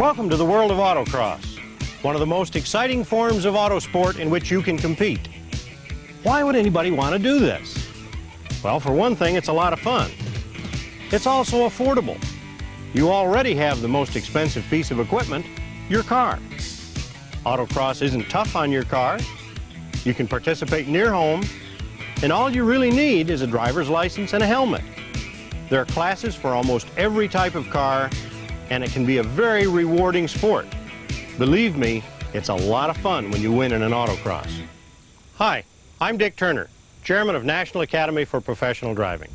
Welcome to the world of autocross, one of the most exciting forms of autosport in which you can compete. Why would anybody want to do this? Well, for one thing, it's a lot of fun. It's also affordable. You already have the most expensive piece of equipment, your car. Autocross isn't tough on your car. You can participate near home, and all you really need is a driver's license and a helmet. There are classes for almost every type of car, and it can be a very rewarding sport. Believe me, it's a lot of fun when you win in an autocross. Hi, I'm Dick Turner, Chairman of National Academy for Professional Driving.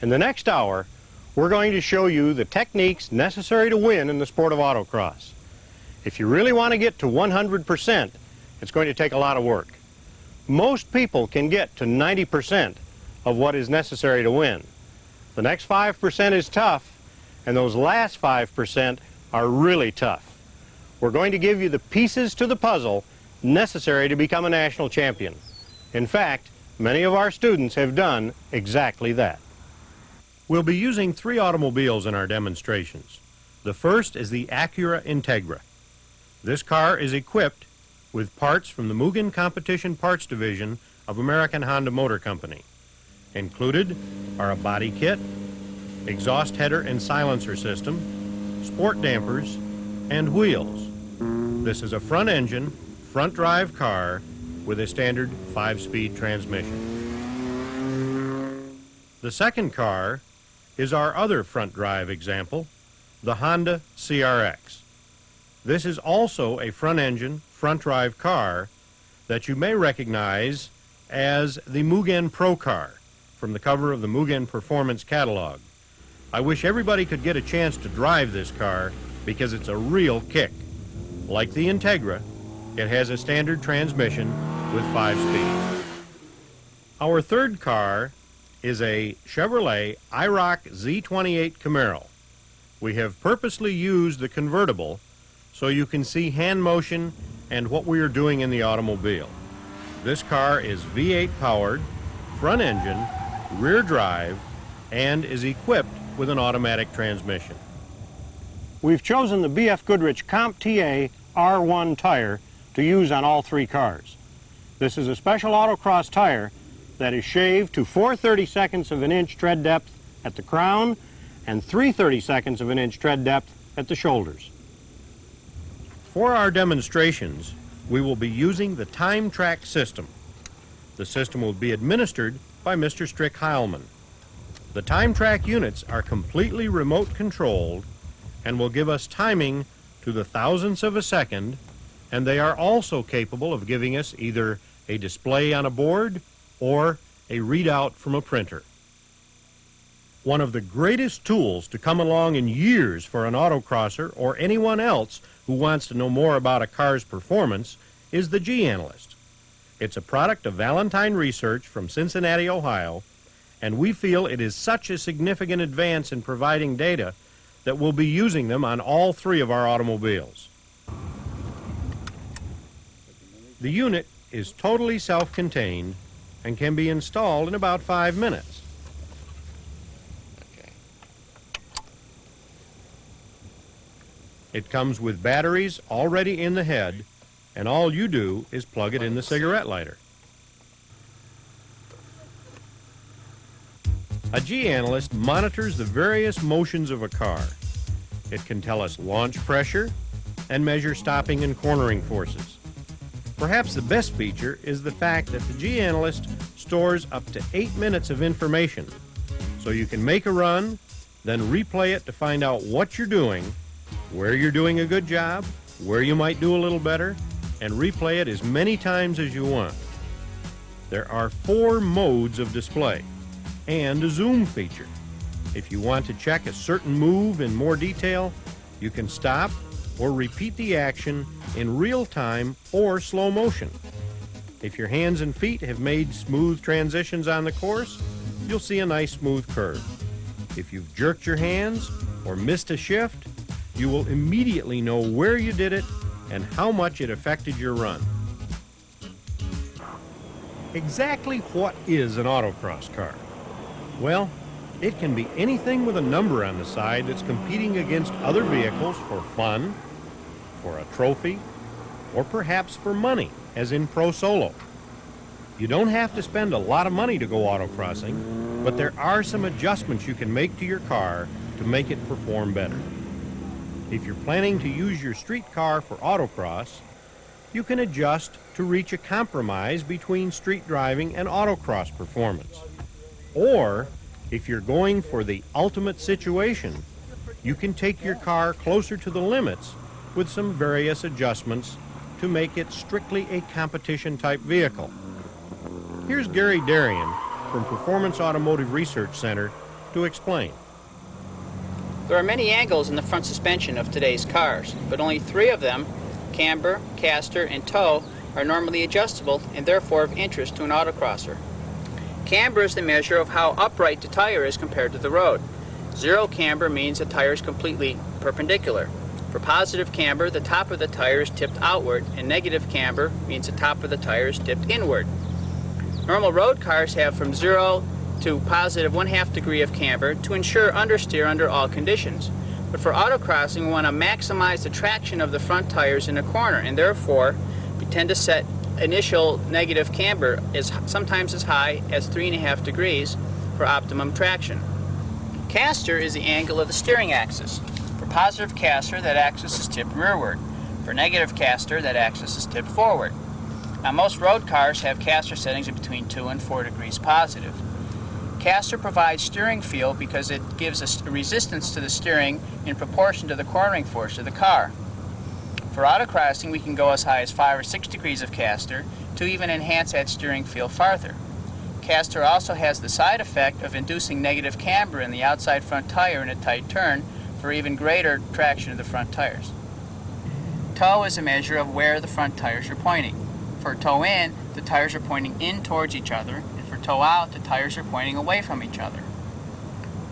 In the next hour, we're going to show you the techniques necessary to win in the sport of autocross. If you really want to get to 100%, it's going to take a lot of work. Most people can get to 90% of what is necessary to win. The next 5% is tough, and those last 5% are really tough. We're going to give you the pieces to the puzzle necessary to become a national champion. In fact, many of our students have done exactly that. We'll be using 3 automobiles in our demonstrations. The first is the Acura Integra. This car is equipped with parts from the Mugen Competition Parts Division of American Honda Motor Company. Included are a body kit, exhaust header and silencer system, sport dampers, and wheels. This is a front-engine, front-drive car with a standard 5-speed transmission. The second car is our other front-drive example, the Honda CRX. This is also a front-engine, front-drive car that you may recognize as the Mugen Pro car from the cover of the Mugen Performance catalog. I wish everybody could get a chance to drive this car because it's a real kick. Like the Integra, it has a standard transmission with 5 speeds. Our third car is a Chevrolet IROC Z28 Camaro. We have purposely used the convertible so you can see hand motion and what we are doing in the automobile. This car is V8 powered, front engine, rear drive, and is equipped with an automatic transmission. We've chosen the BF Goodrich Comp TA R1 tire to use on all 3 cars. This is a special autocross tire that is shaved to 4/32 of an inch tread depth at the crown and 3/32 of an inch tread depth at the shoulders. For our demonstrations, we will be using the time track system. The system will be administered by Mr. Strick Heilman. The time track units are completely remote controlled and will give us timing to the thousandths of a second, and they are also capable of giving us either a display on a board or a readout from a printer. One of the greatest tools to come along in years for an autocrosser or anyone else who wants to know more about a car's performance is the G-Analyst. It's a product of Valentine Research from Cincinnati, Ohio, and we feel it is such a significant advance in providing data that we'll be using them on all 3 of our automobiles. The unit is totally self-contained and can be installed in about 5 minutes. It comes with batteries already in the head, and all you do is plug it in the cigarette lighter. A G-Analyst monitors the various motions of a car. It can tell us launch pressure and measure stopping and cornering forces. Perhaps the best feature is the fact that the G-Analyst stores up to 8 minutes of information, so you can make a run, then replay it to find out what you're doing, where you're doing a good job, where you might do a little better, and replay it as many times as you want. There are 4 modes of display and a zoom feature. If you want to check a certain move in more detail, you can stop or repeat the action in real time or slow motion. If your hands and feet have made smooth transitions on the course, you'll see a nice smooth curve. If you've jerked your hands or missed a shift, you will immediately know where you did it and how much it affected your run. Exactly what is an autocross car? Well, It can be anything with a number on the side that's competing against other vehicles for fun, for a trophy, or perhaps for money, as in Pro Solo. You don't have to spend a lot of money to go autocrossing, but there are some adjustments you can make to your car to make it perform better. If you're planning to use your street car for autocross, you can adjust to reach a compromise between street driving and autocross performance. Or, if you're going for the ultimate situation, you can take your car closer to the limits with some various adjustments to make it strictly a competition-type vehicle. Here's Gary Darien from Performance Automotive Research Center to explain. There are many angles in the front suspension of today's cars, but only 3 of them, camber, caster, and toe, are normally adjustable and therefore of interest to an autocrosser. Camber is the measure of how upright the tire is compared to the road. Zero camber means the tire is completely perpendicular. For positive camber, the top of the tire is tipped outward, and negative camber means the top of the tire is tipped inward. Normal road cars have from 0 to positive 1/2 degree of camber to ensure understeer under all conditions. But for autocrossing, we want to maximize the traction of the front tires in a corner, and therefore we tend to set initial negative camber sometimes as high as 3.5 degrees for optimum traction. Caster is the angle of the steering axis. For positive caster, that axis is tipped rearward. For negative caster, that axis is tipped forward. Now, most road cars have caster settings of between 2 and 4 degrees positive. Caster provides steering feel because it gives a resistance to the steering in proportion to the cornering force of the car. For autocrossing, we can go as high as 5 or 6 degrees of caster to even enhance that steering feel farther. Caster also has the side effect of inducing negative camber in the outside front tire in a tight turn for even greater traction of the front tires. Toe is a measure of where the front tires are pointing. For toe in, the tires are pointing in towards each other, and for toe out, the tires are pointing away from each other.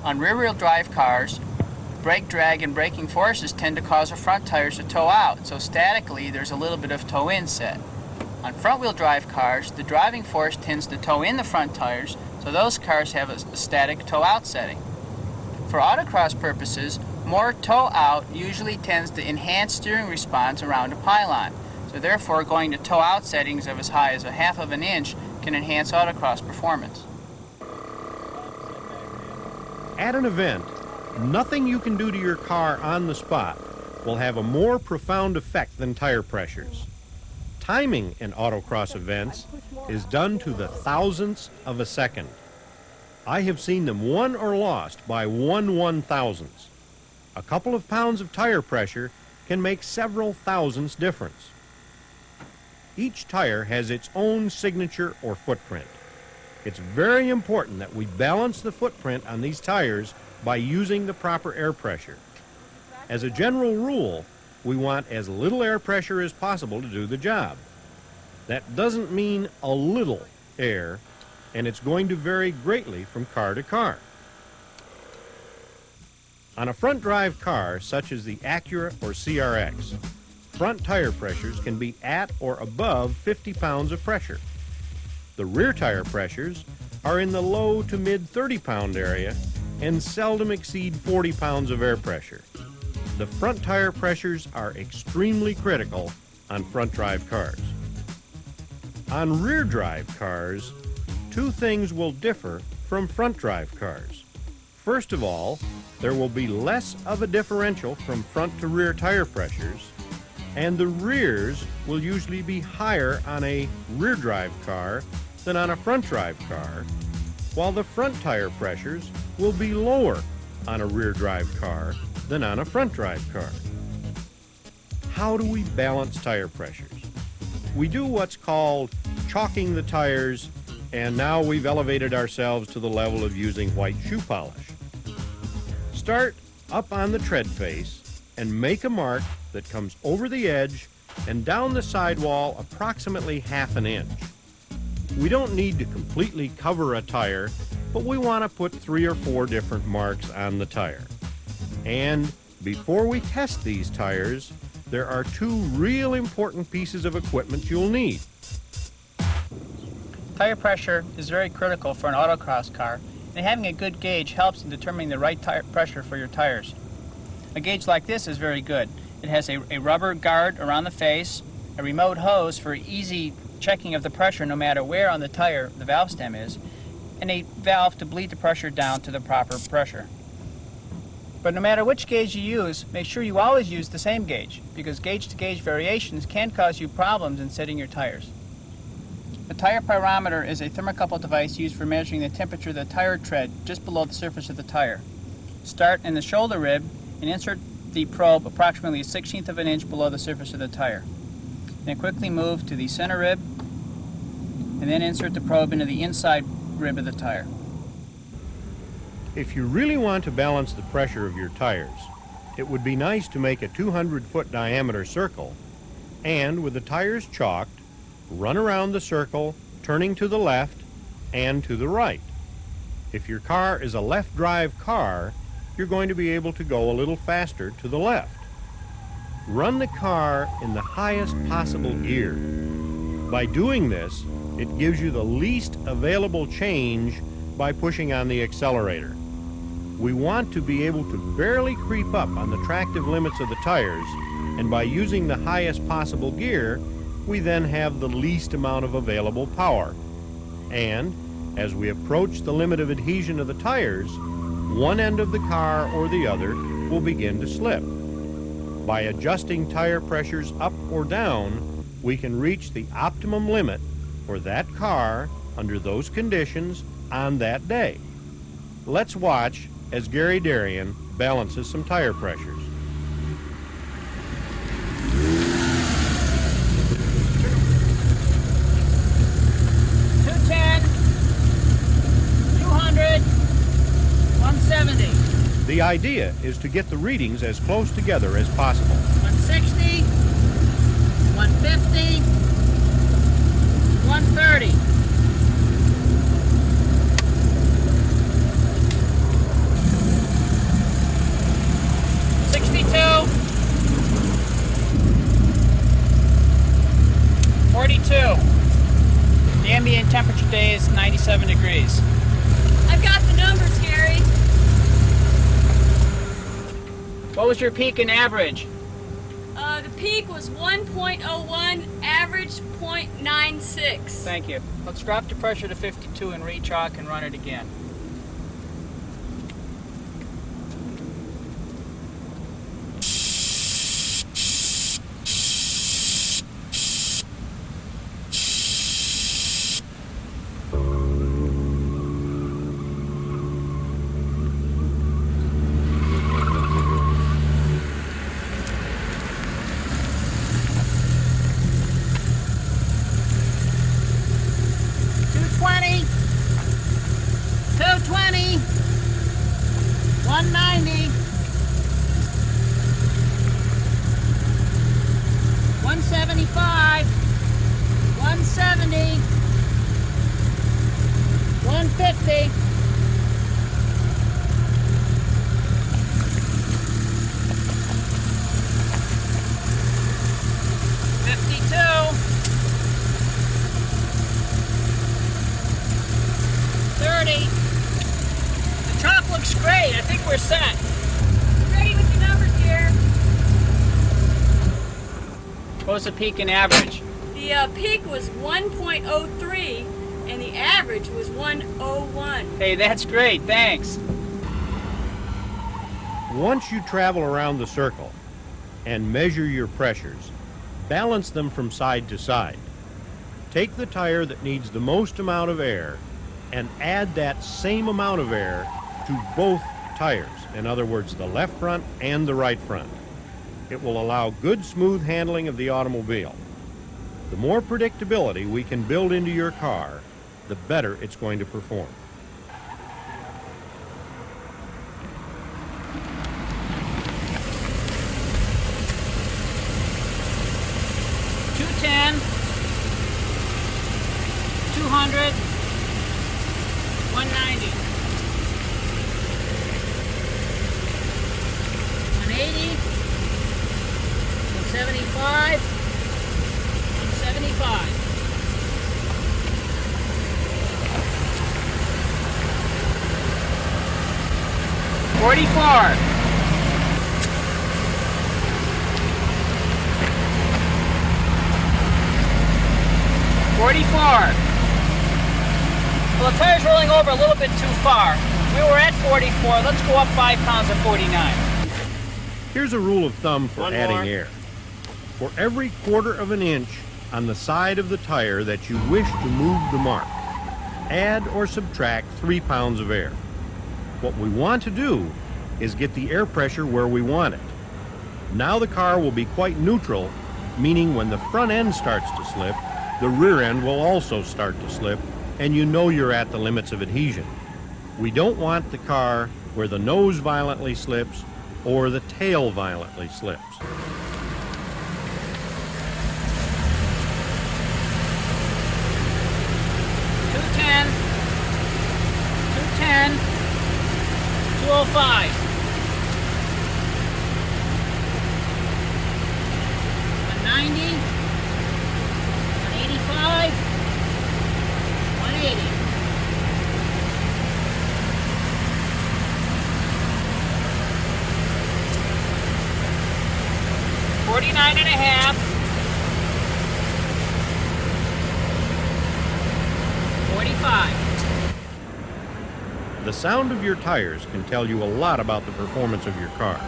On rear-wheel drive cars, brake drag and braking forces tend to cause the front tires to toe out, so statically there's a little bit of toe in set. On front-wheel drive cars, the driving force tends to toe in the front tires, so those cars have a static toe out setting. For autocross purposes, more toe out usually tends to enhance steering response around a pylon. So therefore, going to toe out settings of as high as 1/2 of an inch can enhance autocross performance. At an event, nothing you can do to your car on the spot will have a more profound effect than tire pressures. Timing in autocross events is done to the thousandths of a second. I have seen them won or lost by 1/1000th. A couple of pounds of tire pressure can make several thousandths difference. Each tire has its own signature or footprint. It's very important that we balance the footprint on these tires by using the proper air pressure. As a general rule, we want as little air pressure as possible to do the job. That doesn't mean a little air, and it's going to vary greatly from car to car. On a front drive car such as the Acura or CRX, front tire pressures can be at or above 50 pounds of pressure. The rear tire pressures are in the low to mid 30-pound area and seldom exceed 40 pounds of air pressure. The front tire pressures are extremely critical on front drive cars. On rear drive cars, 2 things will differ from front drive cars. First of all, there will be less of a differential from front to rear tire pressures, and the rears will usually be higher on a rear drive car than on a front drive car, while the front tire pressures will be lower on a rear drive car than on a front drive car. How do we balance tire pressures? We do what's called chalking the tires, and now we've elevated ourselves to the level of using white shoe polish. Start up on the tread face and make a mark that comes over the edge and down the sidewall approximately 1/2 inch. We don't need to completely cover a tire, but we want to put 3 or 4 different marks on the tire. And before we test these tires, there are 2 real important pieces of equipment you'll need. Tire pressure is very critical for an autocross car, and having a good gauge helps in determining the right tire pressure for your tires. A gauge like this is very good. It has a rubber guard around the face, a remote hose for easy checking of the pressure no matter where on the tire the valve stem is, and a valve to bleed the pressure down to the proper pressure. But no matter which gauge you use, make sure you always use the same gauge, because gauge-to-gauge variations can cause you problems in setting your tires. The tire pyrometer is a thermocouple device used for measuring the temperature of the tire tread just below the surface of the tire. Start in the shoulder rib and insert the probe approximately 1/16 of an inch below the surface of the tire. Then quickly move to the center rib and then insert the probe into the inside rib of the tire. If you really want to balance the pressure of your tires, it would be nice to make a 200-foot diameter circle and, with the tires chalked, run around the circle, turning to the left and to the right. If your car is a left-drive car, you're going to be able to go a little faster to the left. Run the car in the highest possible gear. By doing this, it gives you the least available change by pushing on the accelerator. We want to be able to barely creep up on the tractive limits of the tires, and by using the highest possible gear, we then have the least amount of available power. And as we approach the limit of adhesion of the tires, one end of the car or the other will begin to slip. By adjusting tire pressures up or down, we can reach the optimum limit for that car under those conditions on that day. Let's watch as Gary Darien balances some tire pressures. 210, 200, 170. The idea is to get the readings as close together as possible. 160, 150, 130. 42. The ambient temperature today is 97 degrees. I've got the numbers, Gary. What was your peak and average? The peak was 1.01, average 0.96. Thank you. Let's drop the pressure to 52 and re-chalk and run it again. We're set. Ready with your numbers here. What was the peak and average? The peak was 1.03 and the average was 1.01. Hey, that's great. Thanks. Once you travel around the circle and measure your pressures, balance them from side to side. Take the tire that needs the most amount of air and add that same amount of air to both tires, in other words, the left front and the right front. It will allow good, smooth handling of the automobile. The more predictability we can build into your car, the better it's going to perform. $210, 200, 190. 180, 175, 175. 44. 44. Well, the tire's rolling over a little bit too far. We were at 44. Let's go up 5 pounds at 49. Here's a rule of thumb for One adding more. air. For every 1/4 of an inch on the side of the tire that you wish to move the mark, add or subtract 3 pounds of air. What we want to do is get the air pressure where we want it. Now the car will be quite neutral, meaning when the front end starts to slip, the rear end will also start to slip, and you know you're at the limits of adhesion. We don't want the car where the nose violently slips or the tail violently slips. $210, $210, $205, $190, $185, $180. $49.5. $45. The sound of your tires can tell you a lot about the performance of your car.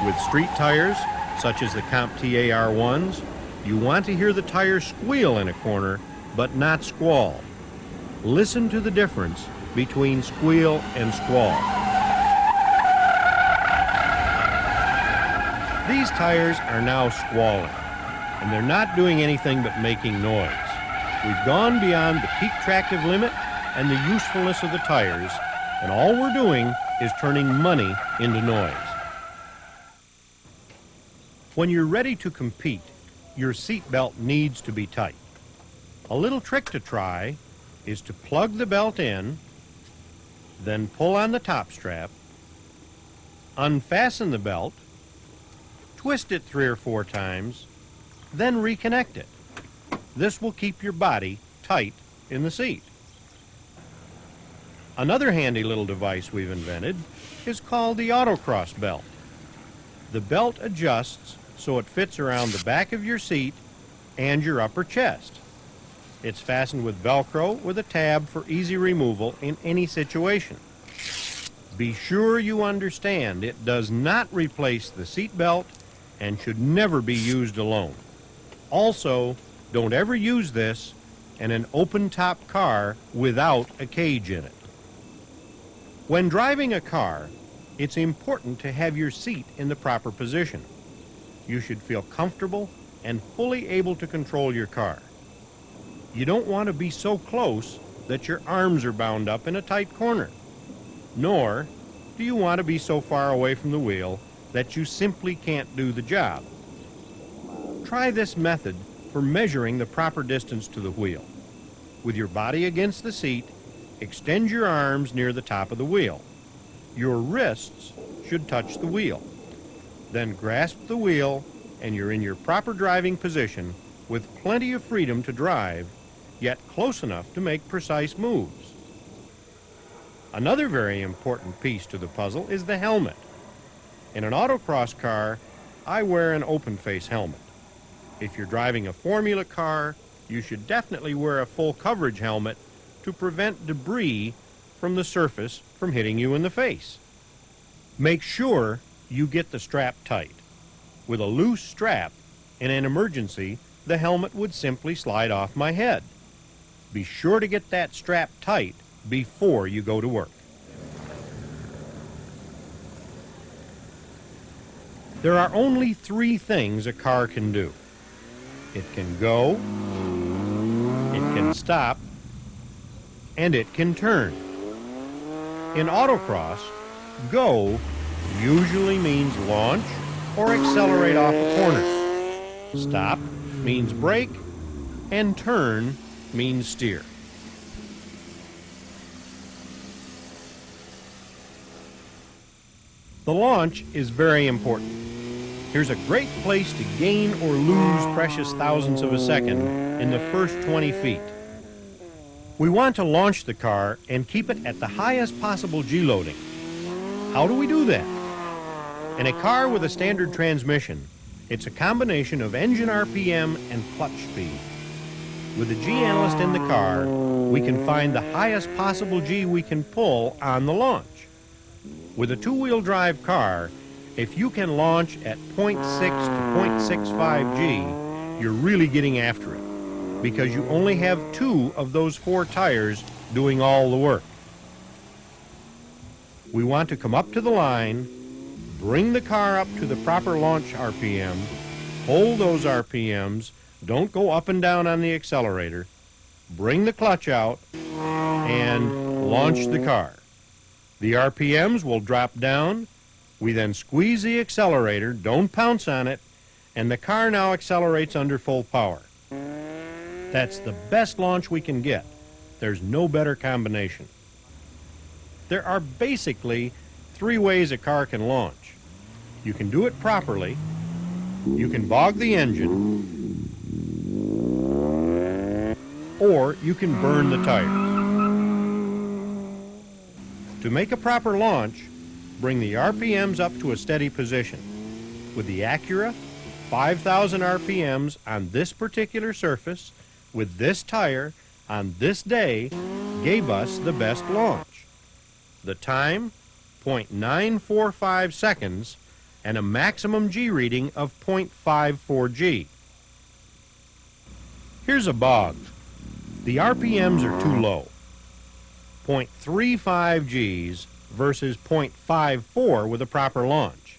With street tires, such as the Comp TAR1s, you want to hear the tire squeal in a corner, but not squall. Listen to the difference between squeal and squall. These tires are now squalling, and they're not doing anything but making noise. We've gone beyond the peak tractive limit and the usefulness of the tires, and all we're doing is turning money into noise. When you're ready to compete, your seat belt needs to be tight. A little trick to try is to plug the belt in, then pull on the top strap, unfasten the belt, twist it 3 or 4 times, then reconnect it. This will keep your body tight in the seat. Another handy little device we've invented is called the autocross belt. The belt adjusts so it fits around the back of your seat and your upper chest. It's fastened with Velcro with a tab for easy removal in any situation. Be sure you understand it does not replace the seat belt and should never be used alone. Also, don't ever use this in an open-top car without a cage in it. When driving a car, it's important to have your seat in the proper position. You should feel comfortable and fully able to control your car. You don't want to be so close that your arms are bound up in a tight corner. Nor do you want to be so far away from the wheel that you simply can't do the job. Try this method for measuring the proper distance to the wheel. With your body against the seat, extend your arms near the top of the wheel. Your wrists should touch the wheel. Then grasp the wheel and you're in your proper driving position with plenty of freedom to drive, yet close enough to make precise moves. Another very important piece to the puzzle is the helmet. In an autocross car, I wear an open-face helmet. If you're driving a Formula car, you should definitely wear a full coverage helmet to prevent debris from the surface from hitting you in the face. Make sure you get the strap tight. With a loose strap, in an emergency, the helmet would simply slide off my head. Be sure to get that strap tight before you go to work. There are only 3 things a car can do. It can go, it can stop, and it can turn. In autocross, go usually means launch or accelerate off a corner. Stop means brake, and turn means steer. The launch is very important. Here's a great place to gain or lose precious thousandths of a second in the first 20 feet. We want to launch the car and keep it at the highest possible G loading. How do we do that? In a car with a standard transmission, it's a combination of engine RPM and clutch speed. With the G-analyst in the car, we can find the highest possible G we can pull on the launch. With a two-wheel drive car, if you can launch at 0.6 to 0.65 G, you're really getting after it, because you only have 2 of those 4 tires doing all the work. We want to come up to the line, bring the car up to the proper launch RPM, hold those RPMs, don't go up and down on the accelerator, bring the clutch out, and launch the car. The RPMs will drop down. We then squeeze the accelerator, don't pounce on it, and the car now accelerates under full power. That's the best launch we can get. There's no better combination. There are basically 3 ways a car can launch. You can do it properly, you can bog the engine, or you can burn the tires. To make a proper launch, bring the RPMs up to a steady position. With the Acura, 5,000 RPMs on this particular surface, with this tire, on this day, gave us the best launch. The time, 0.945 seconds, and a maximum G reading of 0.54 G. Here's a bog. The RPMs are too low. 0.35 Gs versus 0.54 with a proper launch.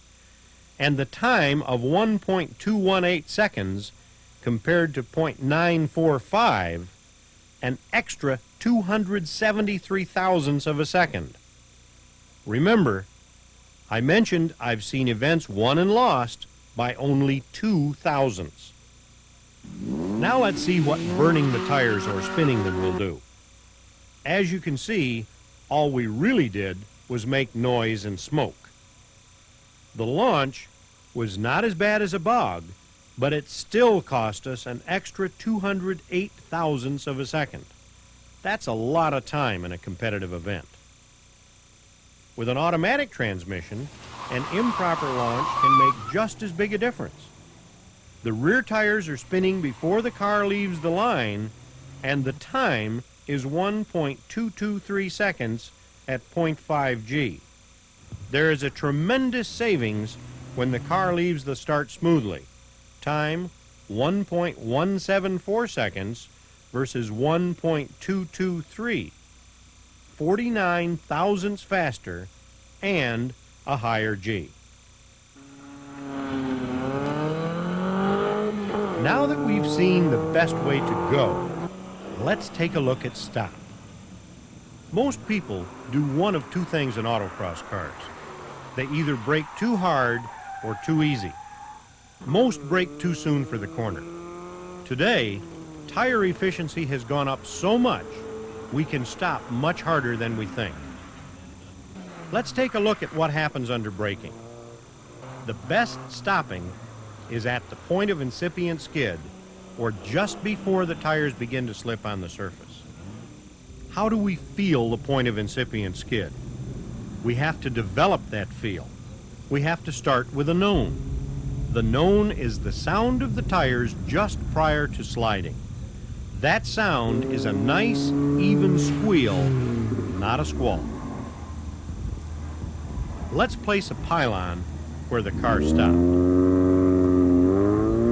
And the time of 1.218 seconds compared to 0.945, an extra 273 thousandths of a second. Remember, I mentioned I've seen events won and lost by only 2 thousandths. Now let's see what burning the tires or spinning them will do. As you can see, all we really did was make noise and smoke. The launch was not as bad as a bog, but it still cost us an extra 208 thousandths of a second. That's a lot of time in a competitive event. With an automatic transmission, an improper launch can make just as big a difference. The rear tires are spinning before the car leaves the line, and the time is 1.223 seconds at 0.5 G. There is a tremendous savings when the car leaves the start smoothly. Time 1.174 seconds versus 1.223. 49 thousandths faster and a higher G. Now that we've seen the best way to go, let's take a look at stop. Most people do one of 2 things in autocross cars. They either brake too hard or too easy. Most brake too soon for the corner. Today, tire efficiency has gone up so much, we can stop much harder than we think. Let's take a look at what happens under braking. The best stopping is at the point of incipient skid, or just before the tires begin to slip on the surface. How do we feel the point of incipient skid? We have to develop that feel. We have to start with a known. The known is the sound of the tires just prior to sliding. That sound is a nice, even squeal, not a squall. Let's place a pylon where the car stopped.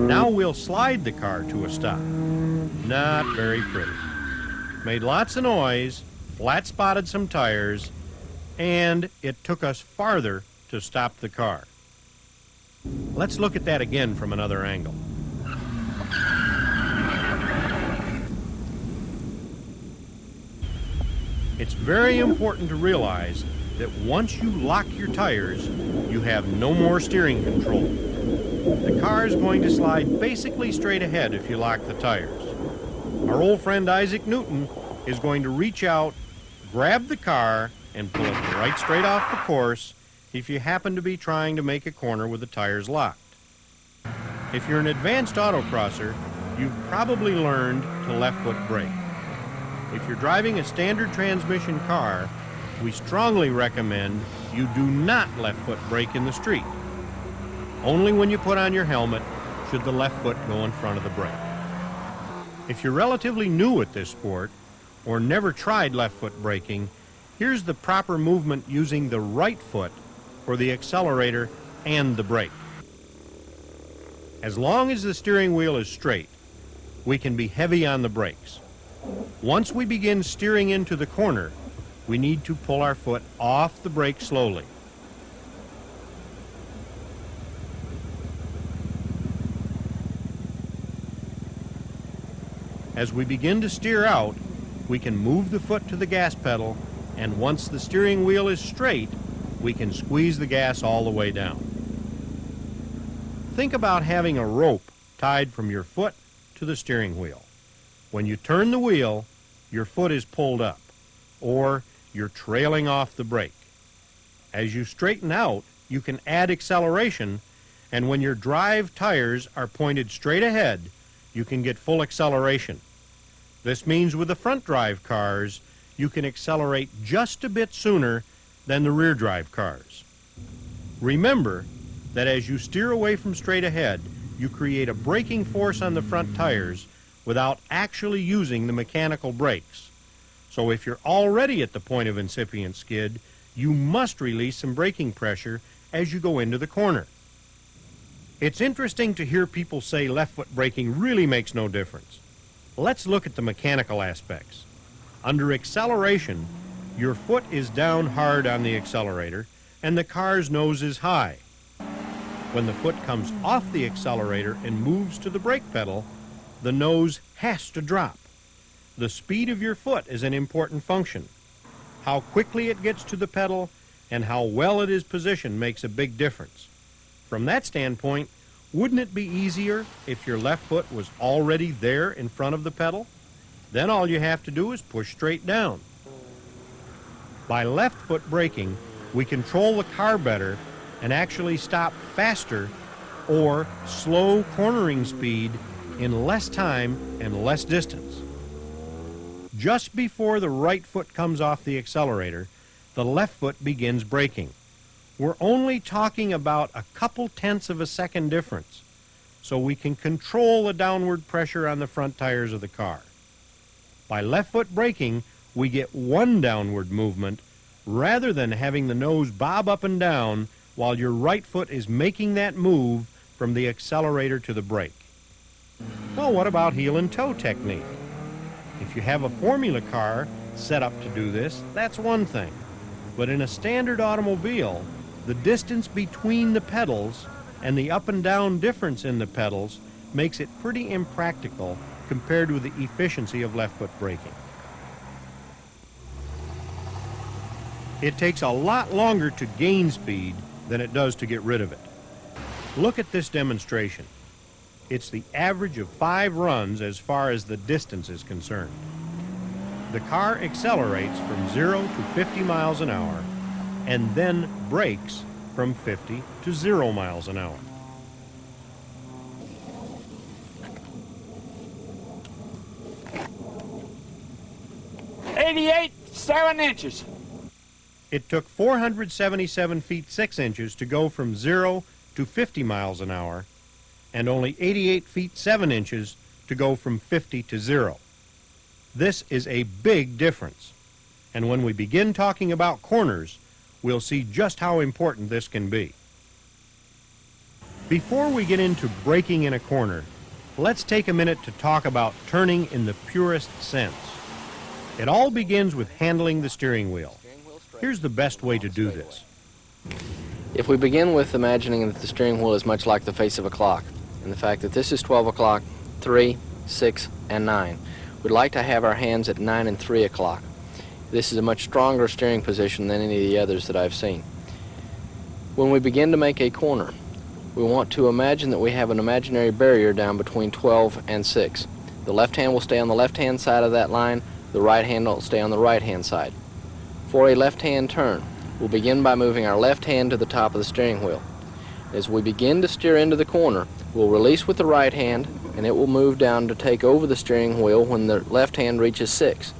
Now we'll slide the car to a stop. Not very pretty. Made lots of noise, flat spotted some tires, and it took us farther to stop the car. Let's look at that again from another angle. It's very important to realize that once you lock your tires, you have no more steering control. The car is going to slide basically straight ahead if you lock the tires. Our old friend Isaac Newton is going to reach out, grab the car, and pull it right straight off the course if you happen to be trying to make a corner with the tires locked. If you're an advanced autocrosser, you've probably learned to left foot brake. If you're driving a standard transmission car, we strongly recommend you do not left foot brake in the street. Only when you put on your helmet should the left foot go in front of the brake. If you're relatively new at this sport or never tried left foot braking, here's the proper movement using the right foot for the accelerator and the brake. As long as the steering wheel is straight, we can be heavy on the brakes. Once we begin steering into the corner, we need to pull our foot off the brake slowly. As we begin to steer out, we can move the foot to the gas pedal, and once the steering wheel is straight, we can squeeze the gas all the way down. Think about having a rope tied from your foot to the steering wheel. When you turn the wheel, your foot is pulled up, or you're trailing off the brake. As you straighten out, you can add acceleration, and when your drive tires are pointed straight ahead, you can get full acceleration. This means with the front drive cars, you can accelerate just a bit sooner than the rear drive cars. Remember that as you steer away from straight ahead, you create a braking force on the front tires without actually using the mechanical brakes. So if you're already at the point of incipient skid, you must release some braking pressure as you go into the corner. It's interesting to hear people say left foot braking really makes no difference. Let's look at the mechanical aspects. Under acceleration, your foot is down hard on the accelerator and the car's nose is high. When the foot comes off the accelerator and moves to the brake pedal, the nose has to drop. The speed of your foot is an important function. How quickly it gets to the pedal and how well it is positioned makes a big difference. From that standpoint, wouldn't it be easier if your left foot was already there in front of the pedal? Then all you have to do is push straight down. By left foot braking, we control the car better and actually stop faster or slow cornering speed in less time and less distance. Just before the right foot comes off the accelerator, the left foot begins braking. We're only talking about a couple tenths of a second difference, so we can control the downward pressure on the front tires of the car. By left foot braking, we get one downward movement rather than having the nose bob up and down while your right foot is making that move from the accelerator to the brake. Well, what about heel and toe technique? If you have a formula car set up to do this, that's one thing. But in a standard automobile, the distance between the pedals and the up and down difference in the pedals makes it pretty impractical compared with the efficiency of left foot braking. It takes a lot longer to gain speed than it does to get rid of it. Look at this demonstration. It's the average of 5 runs as far as the distance is concerned. The car accelerates from 0 to 50 miles an hour and then brakes from 50 to 0 miles an hour. .7 inches. It took 477 feet 6 inches to go from 0 to 50 miles an hour and only 88 feet 7 inches to go from 50 to 0. This is a big difference. And when we begin talking about corners, we'll see just how important this can be. Before we get into braking in a corner, let's take a minute to talk about turning in the purest sense. It all begins with handling the steering wheel. Here's the best way to do this. If we begin with imagining that the steering wheel is much like the face of a clock, and the fact that this is 12 o'clock, 3, 6, and 9, we'd like to have our hands at 9 and 3 o'clock. This is a much stronger steering position than any of the others that I've seen. When we begin to make a corner, we want to imagine that we have an imaginary barrier down between 12 and 6. The left hand will stay on the left-hand side of that line, the right hand will stay on the right-hand side. For a left-hand turn, we'll begin by moving our left hand to the top of the steering wheel. As we begin to steer into the corner, we'll release with the right hand, and it will move down to take over the steering wheel when the left hand reaches 6.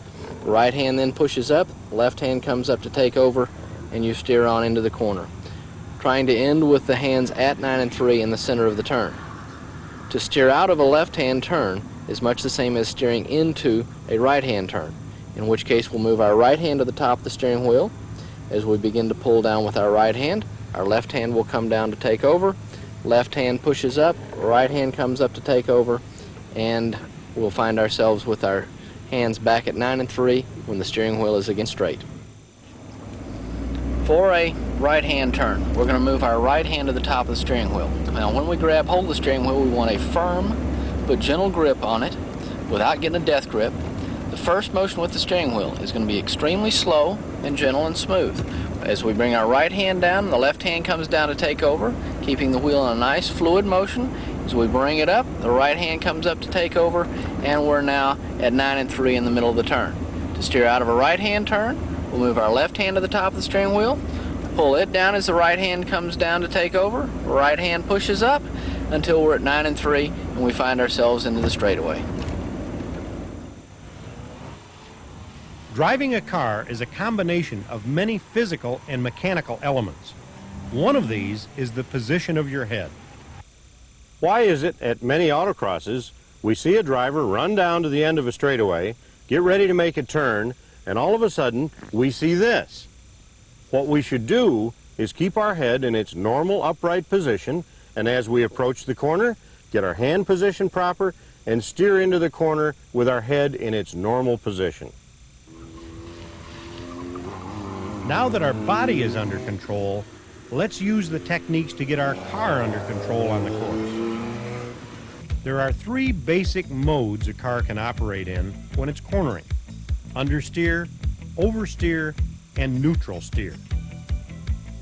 Right hand then pushes up, left hand comes up to take over, and you steer on into the corner, trying to end with the hands at 9 and 3 in the center of the turn. To steer out of a left-hand turn is much the same as steering into a right-hand turn, in which case we'll move our right hand to the top of the steering wheel. As we begin to pull down with our right hand, our left hand will come down to take over. Left hand pushes up, right hand comes up to take over, and we'll find ourselves with our hands back at 9 and 3 when the steering wheel is again straight. For a right-hand turn, we're going to move our right hand to the top of the steering wheel. Now, when we grab hold of the steering wheel, we want a firm but gentle grip on it without getting a death grip. The first motion with the steering wheel is going to be extremely slow and gentle and smooth. As we bring our right hand down, the left hand comes down to take over, keeping the wheel in a nice fluid motion. As we bring it up, the right hand comes up to take over, and we're now at 9 and 3 in the middle of the turn. To steer out of a right-hand turn, we'll move our left hand to the top of the steering wheel, pull it down as the right hand comes down to take over, right hand pushes up until we're at 9 and 3 and we find ourselves into the straightaway. Driving a car is a combination of many physical and mechanical elements. One of these is the position of your head. Why is it at many autocrosses we see a driver run down to the end of a straightaway, get ready to make a turn, and all of a sudden we see this? What we should do is keep our head in its normal upright position, and as we approach the corner, get our hand position proper and steer into the corner with our head in its normal position. Now that our body is under control, let's use the techniques to get our car under control on the course. There are 3 basic modes a car can operate in when it's cornering: understeer, oversteer, and neutral steer.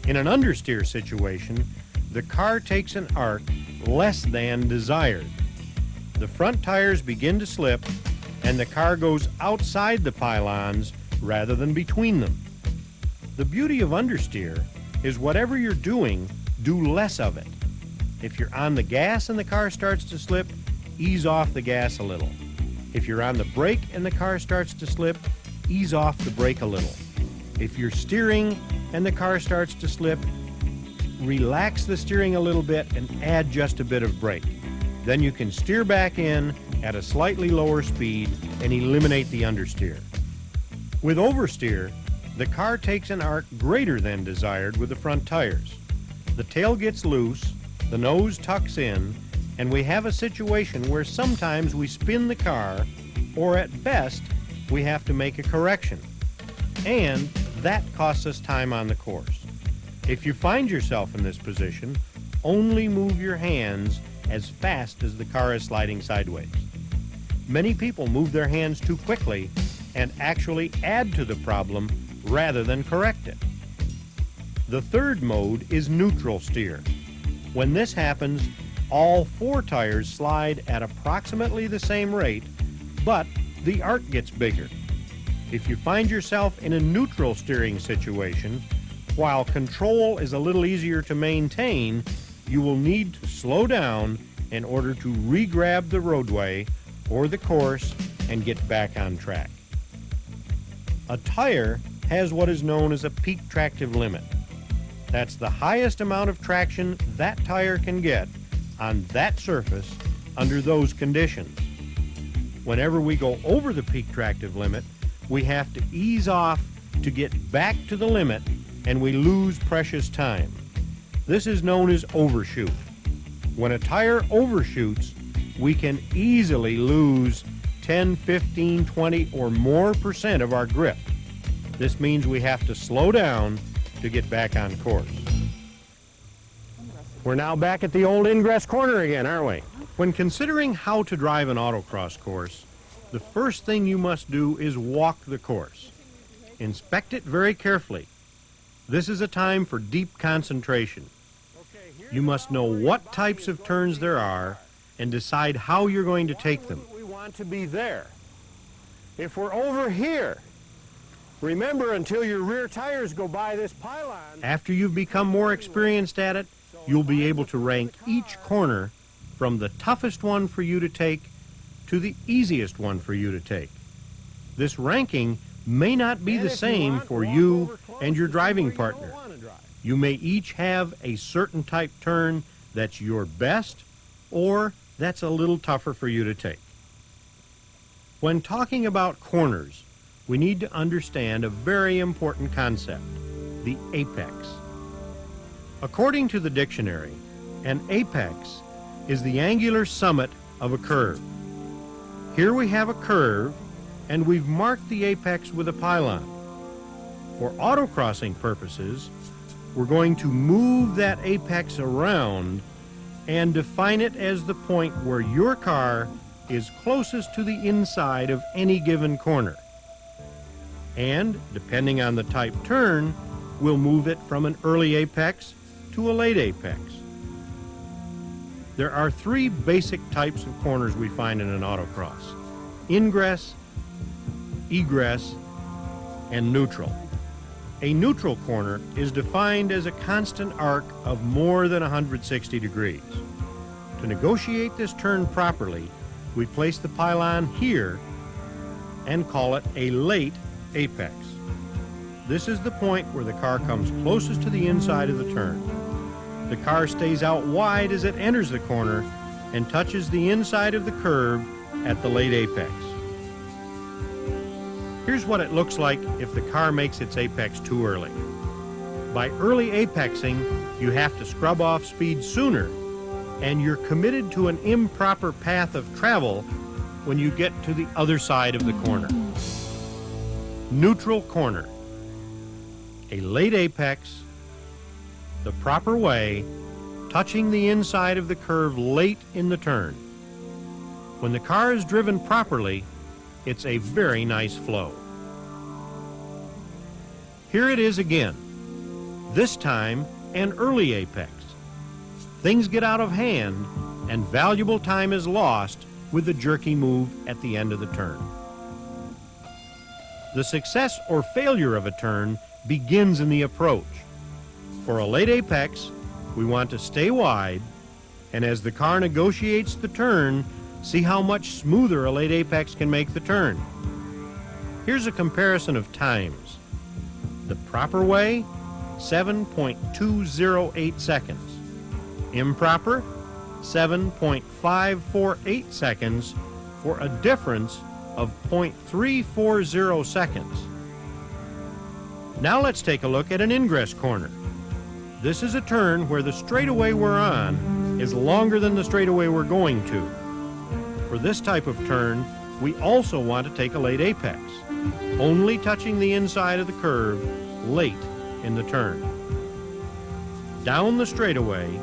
In an understeer situation, the car takes an arc less than desired. The front tires begin to slip, and the car goes outside the pylons rather than between them. The beauty of understeer is whatever you're doing, do less of it. If you're on the gas and the car starts to slip, ease off the gas a little. If you're on the brake and the car starts to slip, ease off the brake a little. If you're steering and the car starts to slip, relax the steering a little bit and add just a bit of brake. Then you can steer back in at a slightly lower speed and eliminate the understeer. With oversteer, the car takes an arc greater than desired with the front tires. The tail gets loose, the nose tucks in, and we have a situation where sometimes we spin the car, or at best, we have to make a correction. And that costs us time on the course. If you find yourself in this position, only move your hands as fast as the car is sliding sideways. Many people move their hands too quickly and actually add to the problem rather than correct it. The third mode is neutral steer. When this happens, all 4 tires slide at approximately the same rate, but the arc gets bigger. If you find yourself in a neutral steering situation, while control is a little easier to maintain, you will need to slow down in order to re-grab the roadway or the course and get back on track. A tire has what is known as a peak tractive limit. That's the highest amount of traction that tire can get on that surface under those conditions. Whenever we go over the peak tractive limit, we have to ease off to get back to the limit, and we lose precious time. This is known as overshoot. When a tire overshoots, we can easily lose 10, 15, 20, or more % of our grip. This means we have to slow down to get back on course. We're now back at the old ingress corner again, aren't we? When considering how to drive an autocross course, the first thing you must do is walk the course. Inspect it very carefully. This is a time for deep concentration. You must know what types of turns there are and decide how you're going to take them. We want to be there. If we're over here, remember, until your rear tires go by this pylon. After you've become more experienced at it, you'll be able to rank each corner from the toughest one for you to take to the easiest one for you to take. This ranking may not be the same for you and your driving partner. You may each have a certain type turn that's your best, or that's a little tougher for you to take. When talking about corners, we need to understand a very important concept, the apex. According to the dictionary, an apex is the angular summit of a curve. Here we have a curve, and we've marked the apex with a pylon. For autocrossing purposes, we're going to move that apex around and define it as the point where your car is closest to the inside of any given corner. And, depending on the type turn, we'll move it from an early apex to a late apex. There are three basic types of corners we find in an autocross: ingress, egress, and neutral. A neutral corner is defined as a constant arc of more than 160 degrees. To negotiate this turn properly, we place the pylon here and call it a late apex. This is the point where the car comes closest to the inside of the turn. The car stays out wide as it enters the corner and touches the inside of the curve at the late apex. Here's what it looks like if the car makes its apex too early. By early apexing, you have to scrub off speed sooner, and you're committed to an improper path of travel when you get to the other side of the corner. Neutral corner. A late apex, the proper way, touching the inside of the curve late in the turn. When the car is driven properly, it's a very nice flow. Here it is again, this time an early apex. Things get out of hand and valuable time is lost with the jerky move at the end of the turn. The success or failure of a turn begins in the approach. For a late apex, we want to stay wide, and as the car negotiates the turn, see how much smoother a late apex can make the turn. Here's a comparison of times. The proper way, 7.208 seconds. Improper, 7.548 seconds, for a difference of 0.340 seconds. Now let's take a look at an ingress corner. This is a turn where the straightaway we're on is longer than the straightaway we're going to. For this type of turn, we also want to take a late apex, only touching the inside of the curve late in the turn. Down the straightaway,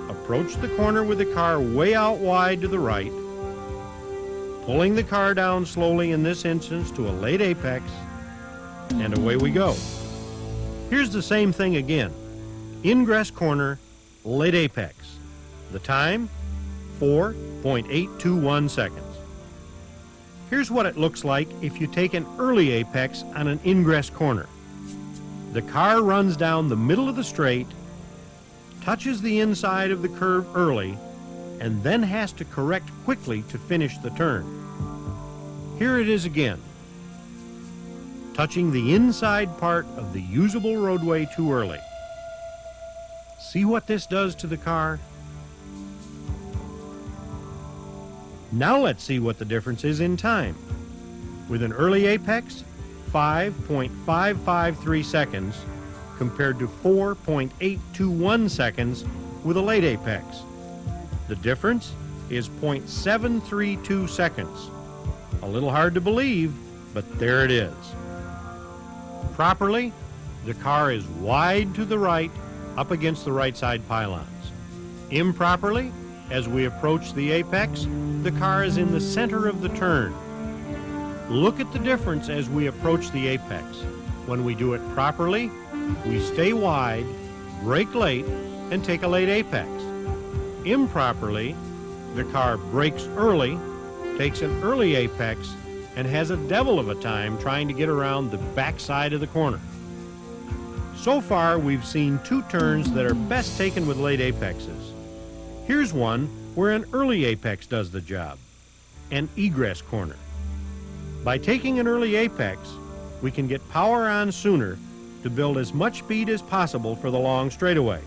approach the corner with the car way out wide to the right, pulling the car down slowly in this instance to a late apex, and away we go. Here's the same thing again. Ingress corner, late apex. The time, 4.821 seconds. Here's what it looks like if you take an early apex on an ingress corner. The car runs down the middle of the straight, touches the inside of the curve early, and then has to correct quickly to finish the turn. Here it is again. Touching the inside part of the usable roadway too early. See what this does to the car? Now let's see what the difference is in time. With an early apex, 5.553 seconds compared to 4.821 seconds with a late apex. The difference is 0.732 seconds. A little hard to believe, but there it is. Properly, the car is wide to the right, up against the right side pylons. Improperly, as we approach the apex, the car is in the center of the turn. Look at the difference as we approach the apex. When we do it properly, we stay wide, brake late, and take a late apex. Improperly, the car brakes early, takes an early apex, and has a devil of a time trying to get around the backside of the corner. So far, we've seen two turns that are best taken with late apexes. Here's one where an early apex does the job, an egress corner. By taking an early apex, we can get power on sooner to build as much speed as possible for the long straightaway.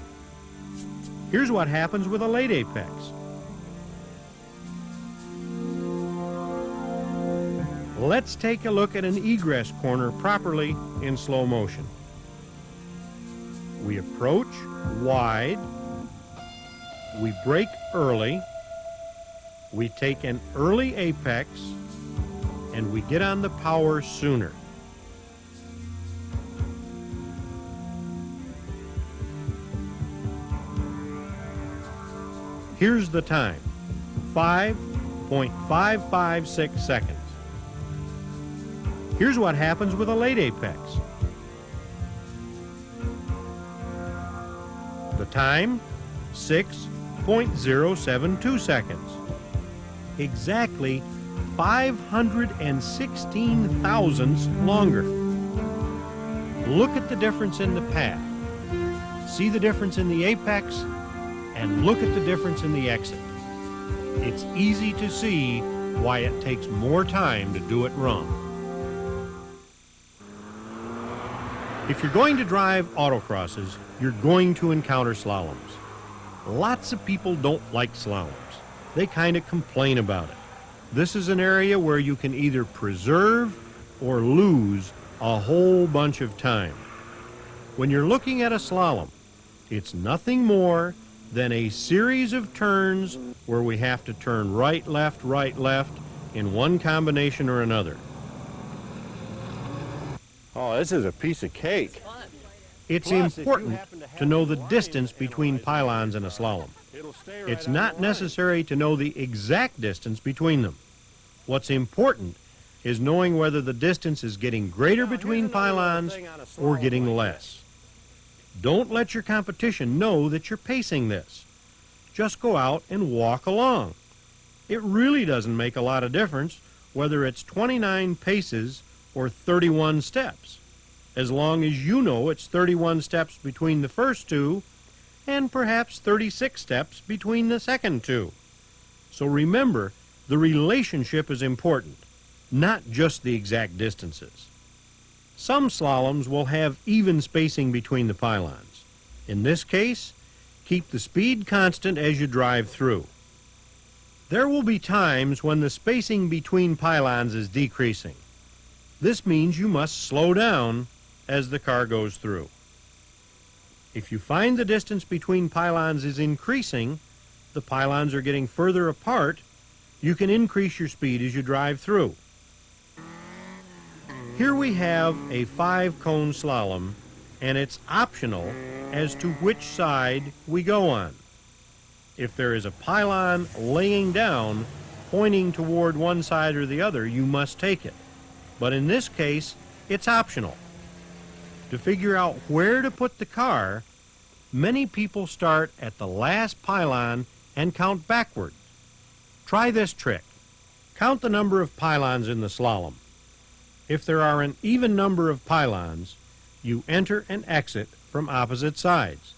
Here's what happens with a late apex. Let's take a look at an egress corner properly in slow motion. We approach wide, we brake early, we take an early apex, and we get on the power sooner. Here's the time, 5.556 seconds. Here's what happens with a late apex. The time, 6.072 seconds. Exactly 516 thousandths longer. Look at the difference in the path. See the difference in the apex, and look at the difference in the exit. It's easy to see why it takes more time to do it wrong. If you're going to drive autocrosses, you're going to encounter slaloms. Lots of people don't like slaloms. They kind of complain about it. This is an area where you can either preserve or lose a whole bunch of time. When you're looking at a slalom, it's nothing more than a series of turns where we have to turn right, left in one combination or another. Oh, this is a piece of cake. It's important to know the distance between pylons in a slalom. It's not necessary to know the exact distance between them. What's important is knowing whether the distance is getting greater between pylons or getting less. Don't let your competition know that you're pacing this. Just go out and walk along. It really doesn't make a lot of difference whether it's 29 paces or 31 steps, as long as you know it's 31 steps between the first two and perhaps 36 steps between the second two. So remember, the relationship is important, not just the exact distances. Some slaloms will have even spacing between the pylons. In this case, keep the speed constant as you drive through. There will be times when the spacing between pylons is decreasing. This means you must slow down as the car goes through. If you find the distance between pylons is increasing, the pylons are getting further apart, you can increase your speed as you drive through. Here we have a 5-cone slalom, and it's optional as to which side we go on. If there is a pylon laying down, pointing toward one side or the other, you must take it. But in this case, it's optional. To figure out where to put the car, many people start at the last pylon and count backward. Try this trick. Count the number of pylons in the slalom. If there are an even number of pylons, you enter and exit from opposite sides.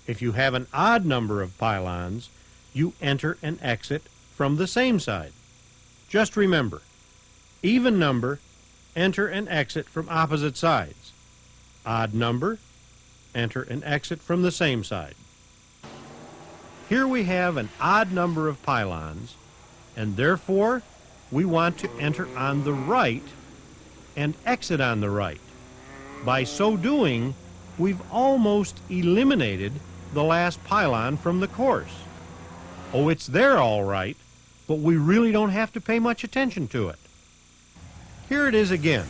If you have an odd number of pylons, you enter and exit from the same side. Just remember, even number, enter and exit from opposite sides. Odd number, enter and exit from the same side. Here we have an odd number of pylons, and therefore we want to enter on the right and exit on the right. By so doing, we've almost eliminated the last pylon from the course. Oh, it's there all right, but we really don't have to pay much attention to it. Here it is again,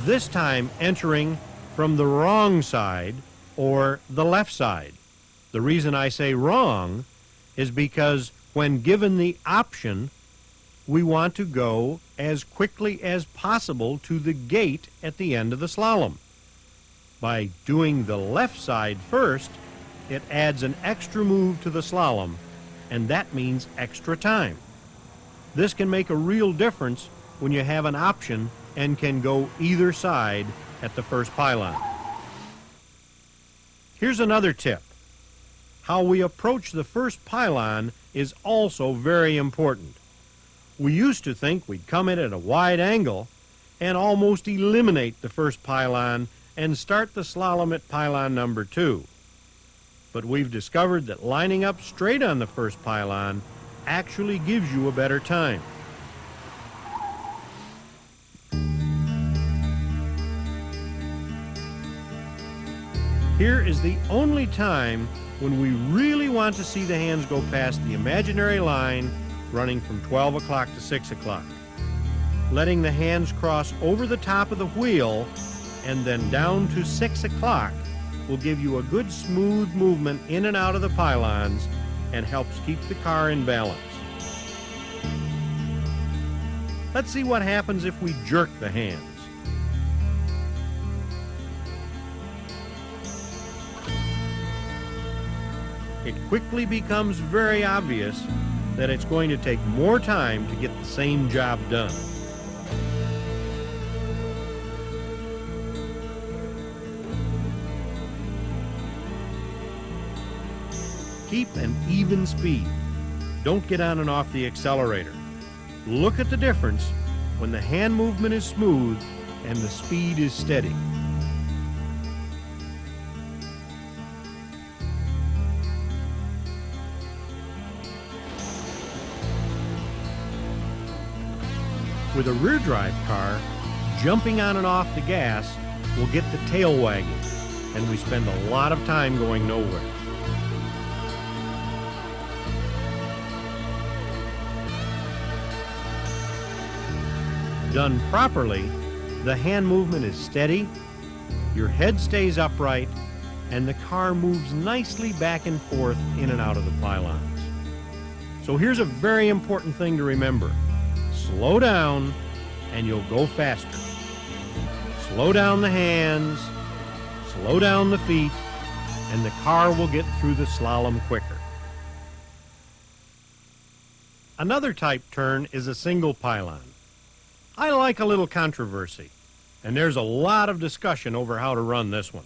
this time entering from the wrong side or the left side. The reason I say wrong is because when given the option, we want to go as quickly as possible to the gate at the end of the slalom. By doing the left side first, it adds an extra move to the slalom, and that means extra time. This can make a real difference when you have an option and can go either side at the first pylon. Here's another tip. How we approach the first pylon is also very important. We used to think we'd come in at a wide angle and almost eliminate the first pylon and start the slalom at pylon number 2. But we've discovered that lining up straight on the first pylon actually gives you a better time. Here is the only time when we really want to see the hands go past the imaginary line running from 12 o'clock to 6 o'clock. Letting the hands cross over the top of the wheel and then down to 6 o'clock will give you a good smooth movement in and out of the pylons and helps keep the car in balance. Let's see what happens if we jerk the hands. It quickly becomes very obvious that it's going to take more time to get the same job done. Keep an even speed. Don't get on and off the accelerator. Look at the difference when the hand movement is smooth and the speed is steady. With a rear drive car, jumping on and off the gas will get the tail wagging, and we spend a lot of time going nowhere. Done properly, the hand movement is steady, your head stays upright, and the car moves nicely back and forth in and out of the pylons. So here's a very important thing to remember. Slow down and you'll go faster. Slow down the hands, slow down the feet, and the car will get through the slalom quicker. Another type turn is a single pylon. I like a little controversy, and there's a lot of discussion over how to run this one.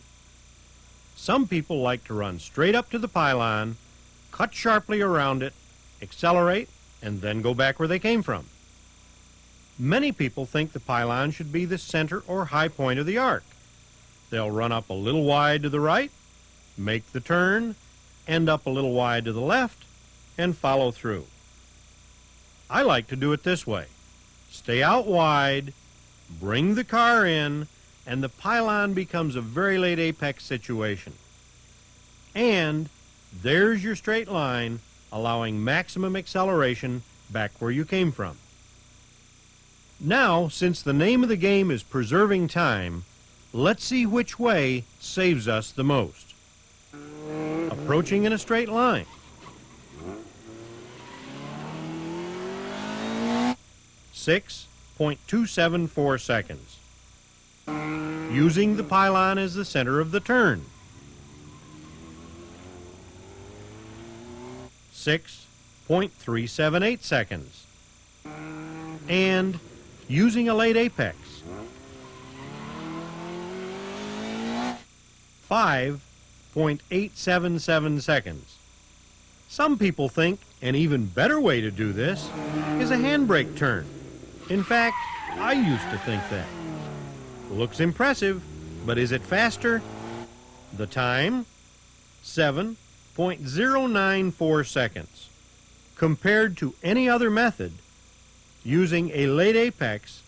Some people like to run straight up to the pylon, cut sharply around it, accelerate, and then go back where they came from. Many people think the pylon should be the center or high point of the arc. They'll run up a little wide to the right, make the turn, end up a little wide to the left, and follow through. I like to do it this way. Stay out wide, bring the car in, and the pylon becomes a very late apex situation. And there's your straight line, allowing maximum acceleration back where you came from. Now, since the name of the game is preserving time, let's see which way saves us the most. Approaching in a straight line. .274 seconds. Using the pylon as the center of the turn. 6.378 seconds. And using a late apex. 5.877 seconds. Some people think an even better way to do this is a handbrake turn. In fact, I used to think that. Looks impressive, but is it faster? The time? 7.094 seconds. Compared to any other method, using a late apex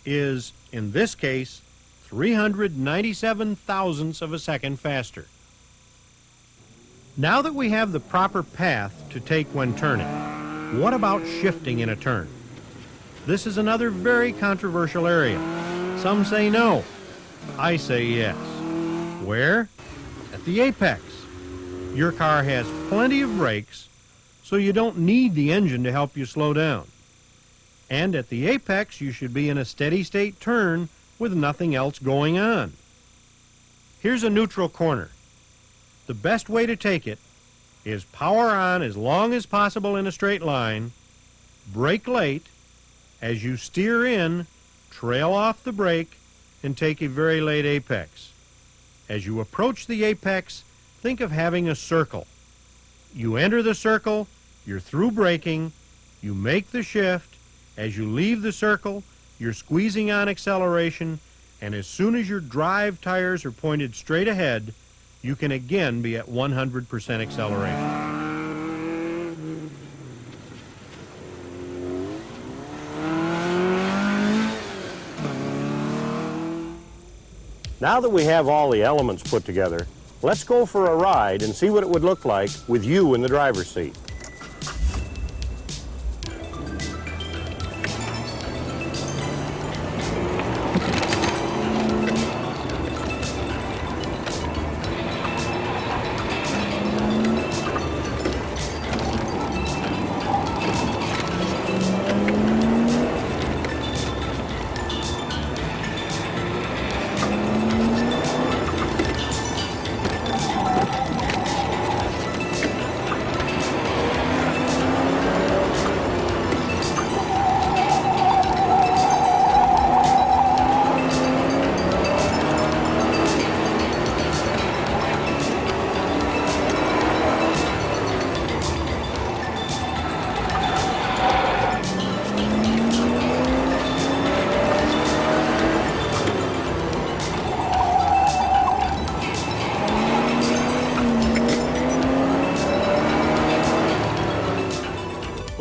is, in this case, 397 thousandths of a second faster. Now that we have the proper path to take when turning, what about shifting in a turn? This is another very controversial area. Some say no. I say yes. Where? At the apex. Your car has plenty of brakes, so you don't need the engine to help you slow down. And at the apex, you should be in a steady state turn with nothing else going on. Here's a neutral corner. The best way to take it is power on as long as possible in a straight line, brake late. As you steer in, trail off the brake and take a very late apex. As you approach the apex, think of having a circle. You enter the circle, you're through braking, you make the shift. As you leave the circle, you're squeezing on acceleration, and as soon as your drive tires are pointed straight ahead, you can again be at 100% acceleration. Now that we have all the elements put together, let's go for a ride and see what it would look like with you in the driver's seat.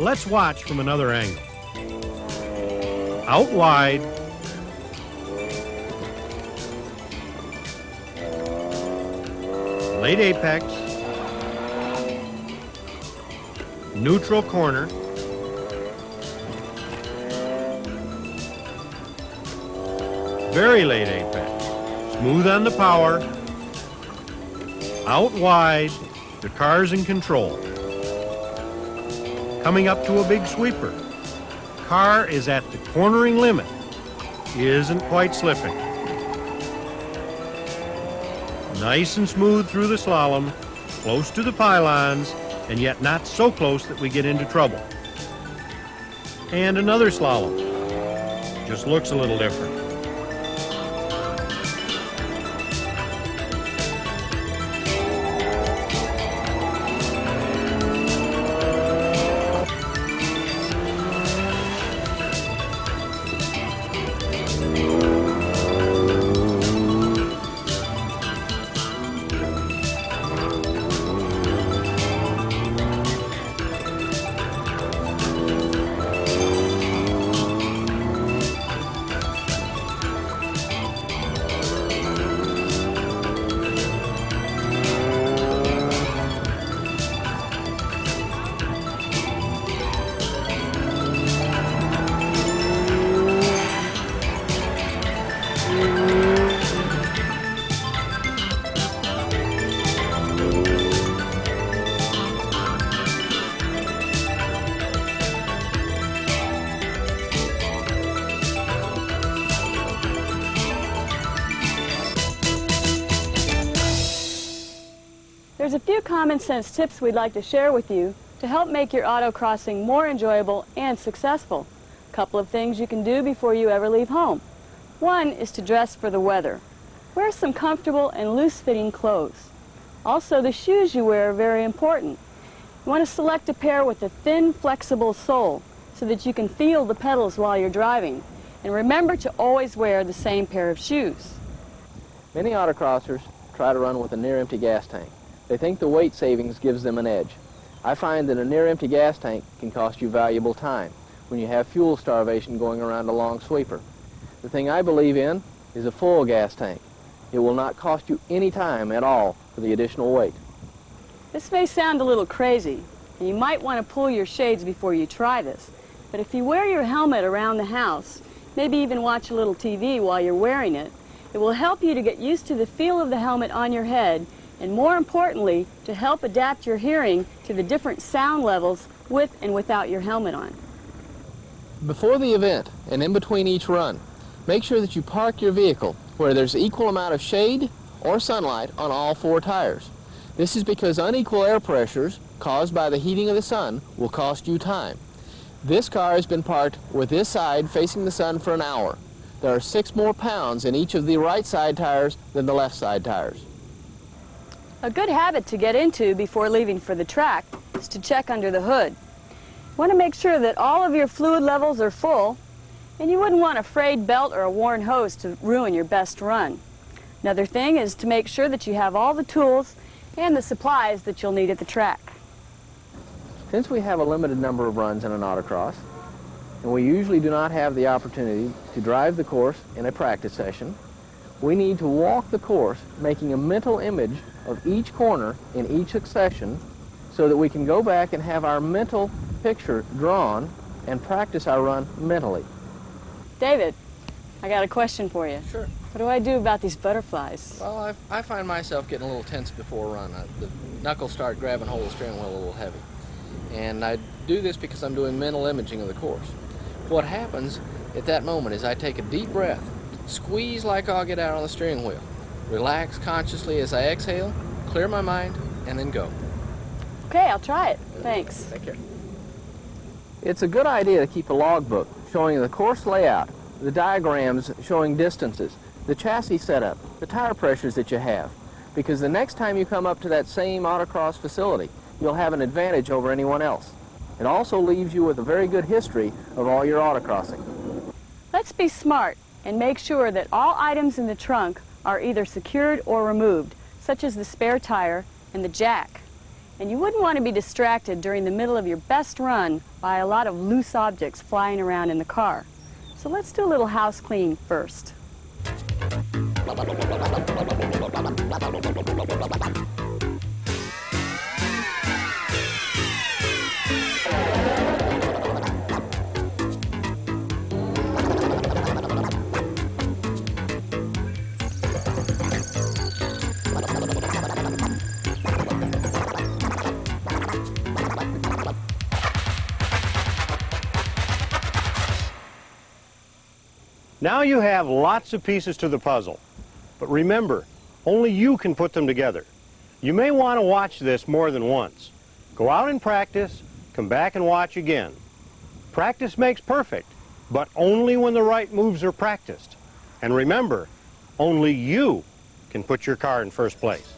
Let's watch from another angle. Out wide, late apex, neutral corner, very late apex, smooth on the power, out wide, the car's in control. Coming up to a big sweeper. Car is at the cornering limit. Isn't quite slipping. Nice and smooth through the slalom, close to the pylons, and yet not so close that we get into trouble. And another slalom. Just looks a little different. There's a few common sense tips we'd like to share with you to help make your autocrossing more enjoyable and successful. A couple of things you can do before you ever leave home. One is to dress for the weather. Wear some comfortable and loose-fitting clothes. Also, the shoes you wear are very important. You want to select a pair with a thin, flexible sole so that you can feel the pedals while you're driving. And remember to always wear the same pair of shoes. Many autocrossers try to run with a near-empty gas tank. They think the weight savings gives them an edge. I find that a near-empty gas tank can cost you valuable time when you have fuel starvation going around a long sweeper. The thing I believe in is a full gas tank. It will not cost you any time at all for the additional weight. This may sound a little crazy, and you might want to pull your shades before you try this. But if you wear your helmet around the house, maybe even watch a little TV while you're wearing it, it will help you to get used to the feel of the helmet on your head, and more importantly, to help adapt your hearing to the different sound levels with and without your helmet on. Before the event and in between each run, make sure that you park your vehicle where there's equal amount of shade or sunlight on all four tires. This is because unequal air pressures caused by the heating of the sun will cost you time. This car has been parked with this side facing the sun for an hour. There are 6 more pounds in each of the right side tires than the left side tires. A good habit to get into before leaving for the track is to check under the hood. You want to make sure that all of your fluid levels are full And you wouldn't want a frayed belt or a worn hose to ruin your best run. Another thing is to make sure that you have all the tools and the supplies that you'll need at the track. Since we have a limited number of runs in an autocross, and we usually do not have the opportunity to drive the course in a practice session, we need to walk the course making a mental image of each corner in each succession so that we can go back and have our mental picture drawn and practice our run mentally. David, I got a question for you. Sure. What do I do about these butterflies? Well, I find myself getting a little tense before a run. The knuckles start grabbing hold of the steering wheel a little heavy. And I do this because I'm doing mental imaging of the course. What happens at that moment is I take a deep breath, squeeze like I'll get out on the steering wheel, relax consciously as I exhale, clear my mind, and then go. Okay, I'll try it. Thanks. Take care. It's a good idea to keep a logbook showing the course layout, the diagrams showing distances, the chassis setup, the tire pressures that you have, because the next time you come up to that same autocross facility, you'll have an advantage over anyone else. It also leaves you with a very good history of all your autocrossing. Let's be smart and make sure that all items in the trunk are either secured or removed, such as the spare tire and the jack. And you wouldn't want to be distracted during the middle of your best run by a lot of loose objects flying around in the car. So let's do a little house cleaning first. Now you have lots of pieces to the puzzle, but remember, only you can put them together. You may want to watch this more than once. Go out and practice, come back and watch again. Practice makes perfect, but only when the right moves are practiced. And remember, only you can put your car in first place.